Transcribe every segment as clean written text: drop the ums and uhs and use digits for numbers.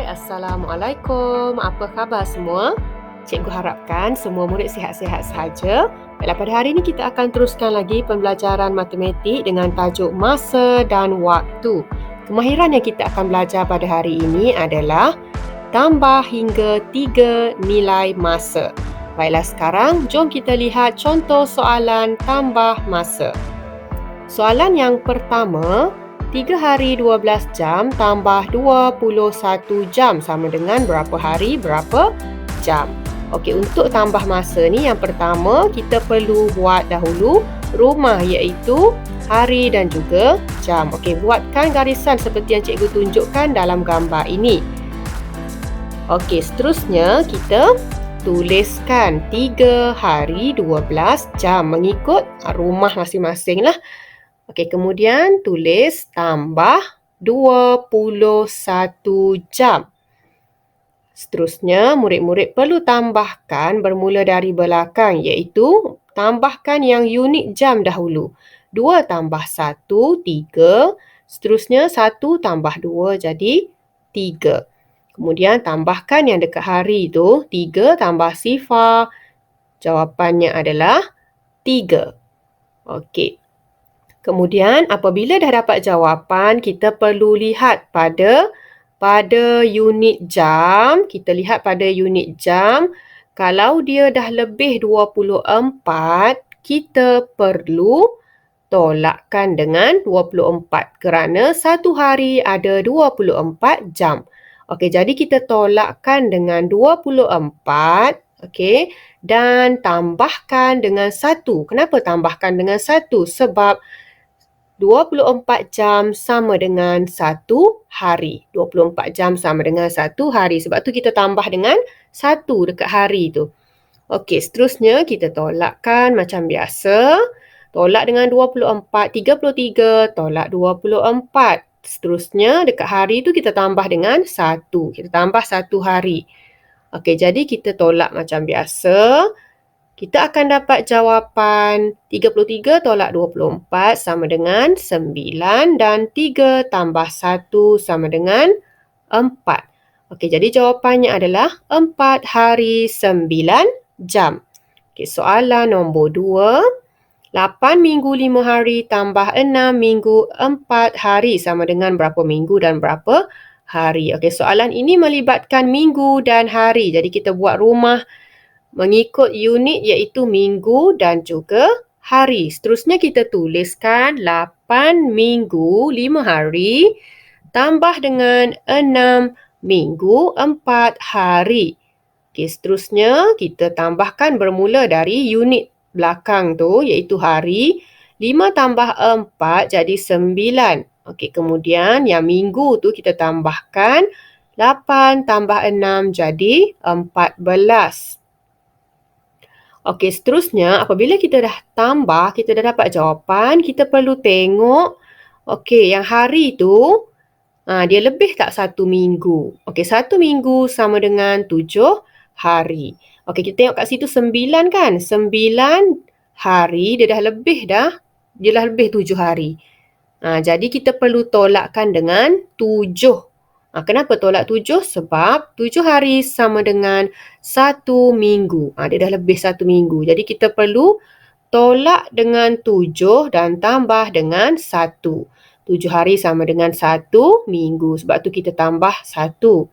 Assalamualaikum. Apa khabar semua? Cikgu harapkan semua murid sihat-sihat sahaja. Baiklah, pada hari ini kita akan teruskan lagi pembelajaran matematik dengan tajuk masa dan waktu. Kemahiran yang kita akan belajar pada hari ini adalah tambah hingga 3 nilai masa. Baiklah, sekarang jom kita lihat contoh soalan tambah masa. Soalan yang pertama, 3 hari 12 jam tambah 21 jam sama dengan berapa hari, berapa jam. Okey, untuk tambah masa ni yang pertama kita perlu buat dahulu rumah iaitu hari dan juga jam. Okey, buatkan garisan seperti yang cikgu tunjukkan dalam gambar ini. Okey, seterusnya kita tuliskan 3 hari 12 jam mengikut rumah masing-masing lah. Okey, kemudian tulis tambah 21 jam. Seterusnya, murid-murid perlu tambahkan bermula dari belakang iaitu tambahkan yang unit jam dahulu. 2 tambah 1, 3. Seterusnya, 1 tambah 2 jadi 3. Kemudian tambahkan yang dekat hari tu, 3 tambah sifar. Jawapannya adalah 3. Okey. Kemudian apabila dah dapat jawapan, kita perlu lihat pada unit jam. Kita lihat pada unit jam. Kalau dia dah lebih 24, kita perlu tolakkan dengan 24 kerana satu hari ada 24 jam. Okey, jadi kita tolakkan dengan 24, okey, dan tambahkan dengan 1. Kenapa tambahkan dengan 1? Sebab 24 jam sama dengan 1 hari. 24 jam sama dengan 1 hari. Sebab tu kita tambah dengan 1 dekat hari tu. Okey, seterusnya kita tolakkan macam biasa. Tolak dengan 24, 33, tolak 24. Seterusnya dekat hari tu kita tambah dengan 1. Kita tambah 1 hari. Okey, jadi kita tolak macam biasa. Kita akan dapat jawapan 33 tolak 24 sama dengan 9 dan 3 tambah 1 sama dengan 4. Okey, jadi jawapannya adalah 4 hari 9 jam. Okey, soalan nombor 2. 8 minggu 5 hari tambah 6 minggu 4 hari sama dengan berapa minggu dan berapa hari. Okey, soalan ini melibatkan minggu dan hari. Jadi kita buat rumah mengikut unit iaitu minggu dan juga hari. Seterusnya kita tuliskan 8 minggu 5 hari tambah dengan 6 minggu 4 hari. Okey, seterusnya kita tambahkan bermula dari unit belakang tu iaitu hari. 5 tambah 4 jadi 9. Okey, kemudian yang minggu tu kita tambahkan 8 tambah 6 jadi 14. Okey, seterusnya apabila kita dah tambah, kita dah dapat jawapan, kita perlu tengok, okey, yang hari tu, dia lebih tak 1 minggu? Okey, 1 minggu sama dengan 7 hari. Okey, kita tengok kat situ 9 kan? 9 hari, dia dah lebih 7 hari. Jadi kita perlu tolakkan dengan 7. Kenapa tolak 7? Sebab 7 hari sama dengan 1 minggu. Dia dah lebih 1 minggu. Jadi kita perlu tolak dengan 7 dan tambah dengan 1. 7 hari sama dengan 1 minggu. Sebab tu kita tambah 1.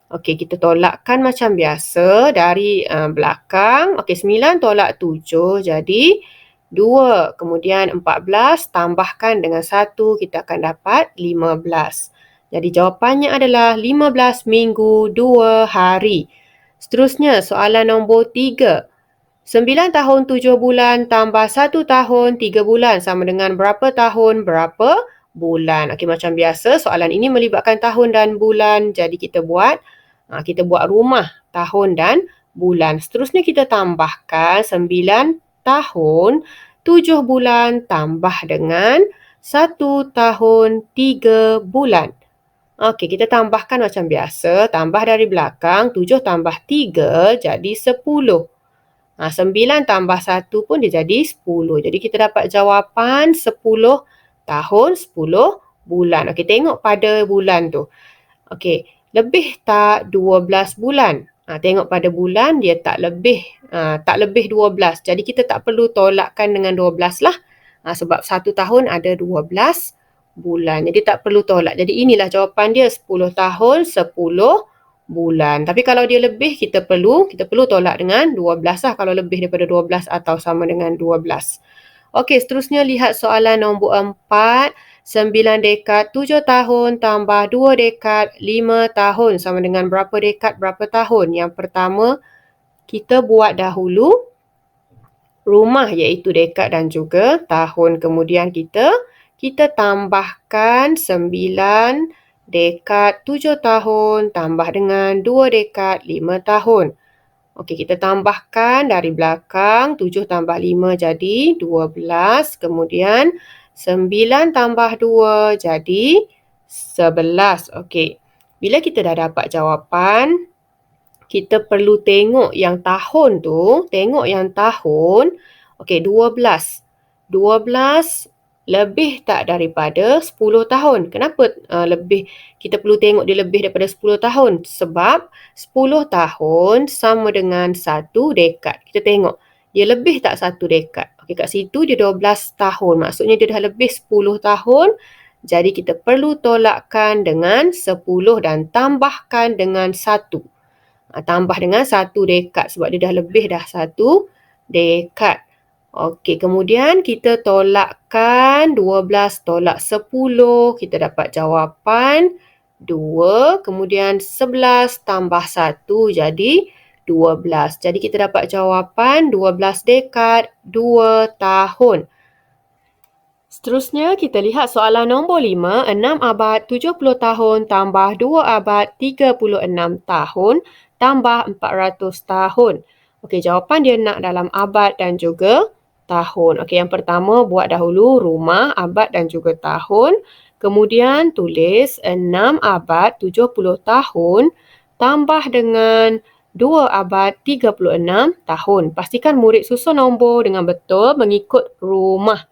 Okey, kita tolakkan macam biasa dari belakang. Okey, 9 tolak 7 jadi 2. Kemudian 14 tambahkan dengan 1 kita akan dapat 15. Jadi jawapannya adalah 15 minggu 2 hari. Seterusnya soalan nombor 3. 9 tahun 7 bulan tambah 1 tahun 3 bulan sama dengan berapa tahun berapa bulan. Okey, macam biasa soalan ini melibatkan tahun dan bulan. Jadi kita buat rumah tahun dan bulan. Seterusnya kita tambahkan 9 tahun 7 bulan tambah dengan 1 tahun 3 bulan. Okey, kita tambahkan macam biasa. Tambah dari belakang. 7 tambah 3 jadi 10. 9 tambah 1 pun dia jadi 10. Jadi kita dapat jawapan 10 tahun 10 bulan. Okey, tengok pada bulan tu. Okey, Lebih tak 12 bulan? Tengok pada bulan dia tak lebih 12. Jadi kita tak perlu tolakkan dengan 12 lah. Sebab 1 tahun ada 12 bulan. Jadi tak perlu tolak. Jadi inilah jawapan dia, 10 tahun 10 bulan. Tapi kalau dia lebih kita perlu tolak dengan 12 lah kalau lebih daripada 12 atau sama dengan 12. Okey, seterusnya lihat soalan nombor 4. 9 dekad 7 tahun tambah 2 dekad 5 tahun sama dengan berapa dekad berapa tahun? Yang pertama, kita buat dahulu rumah iaitu dekad dan juga tahun. Kemudian kita tambahkan 9 dekad 7 tahun tambah dengan 2 dekad 5 tahun. Okey, kita tambahkan dari belakang 7 tambah 5 jadi 12. Kemudian 9 tambah 2 jadi 11. Okey, bila kita dah dapat jawapan, kita perlu tengok yang tahun tu. Tengok yang tahun. Okey, 12. 12 lebih tak daripada 10 tahun. Kenapa lebih? Kita perlu tengok dia lebih daripada 10 tahun. Sebab 10 tahun sama dengan 1 dekad. Kita tengok dia lebih tak 1 dekad. Okey, kat situ dia 12 tahun. Maksudnya dia dah lebih 10 tahun. Jadi kita perlu tolakkan dengan 10 dan tambahkan dengan 1. Tambah dengan 1 dekad sebab dia dah lebih dah 1 dekad. Okey, kemudian kita tolakkan 12 tolak 10. Kita dapat jawapan 2. Kemudian 11 tambah 1 jadi 12. Jadi kita dapat jawapan 12 dekad 2 tahun. Seterusnya, kita lihat soalan nombor 5. 6 abad 70 tahun tambah 2 abad 36 tahun tambah 400 tahun. Okey, jawapan dia nak dalam abad dan juga tahun. Okey, yang pertama buat dahulu rumah, abad dan juga tahun. Kemudian tulis 6 abad 70 tahun tambah dengan 2 abad 36 tahun. Pastikan murid susun nombor dengan betul mengikut rumah.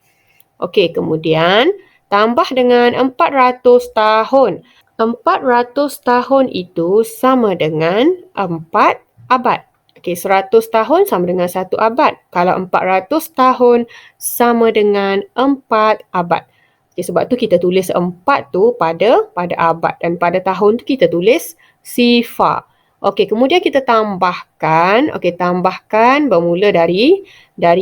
Okey, kemudian tambah dengan 400 tahun. 400 tahun itu sama dengan 4 abad. Okey, 100 tahun sama dengan 1 abad. Kalau 400 tahun sama dengan 4 abad. Okey, sebab tu kita tulis 4 tu pada abad dan pada tahun tu kita tulis sifar. Okey, kemudian kita tambahkan. Okey, tambahkan bermula dari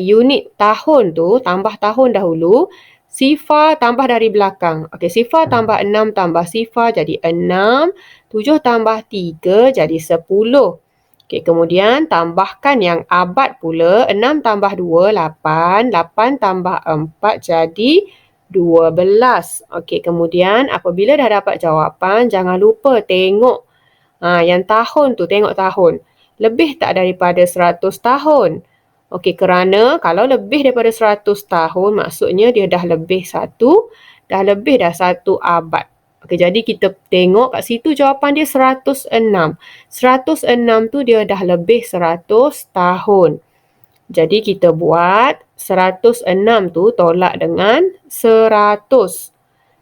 unit tahun tu, tambah tahun dahulu. Sifar tambah dari belakang. Okey, sifar tambah 6 tambah sifar jadi 6. 7 tambah 3 jadi 10. Okey, kemudian tambahkan yang abad pula. 6 tambah 2, 8. 8 tambah 4 jadi 12. Okey, kemudian apabila dah dapat jawapan, jangan lupa tengok yang tahun tu, tengok tahun. Lebih tak daripada 100 tahun? Okey, kerana kalau lebih daripada 100 tahun, maksudnya dia dah lebih dah satu abad. Okey, jadi kita tengok kat situ jawapan dia 106. 106 tu dia dah lebih 100 tahun. Jadi kita buat 106 tu tolak dengan 100.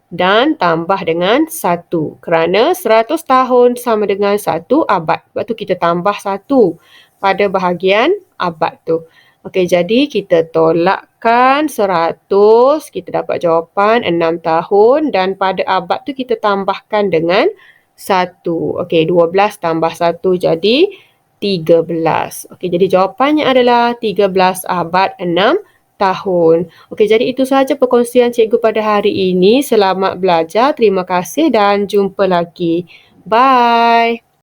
Dan tambah dengan 1. Kerana 100 tahun sama dengan 1 abad. Sebab tu kita tambah 1 pada bahagian abad tu. Okey, jadi kita tolakkan 100. Kita dapat jawapan 6 tahun. Dan pada abad tu kita tambahkan dengan 1. Okey, 12 tambah 1 jadi 13. Okey, jadi jawapannya adalah 13 abad 6 tahun. Okey, jadi itu sahaja perkongsian cikgu pada hari ini. Selamat belajar. Terima kasih dan jumpa lagi. Bye.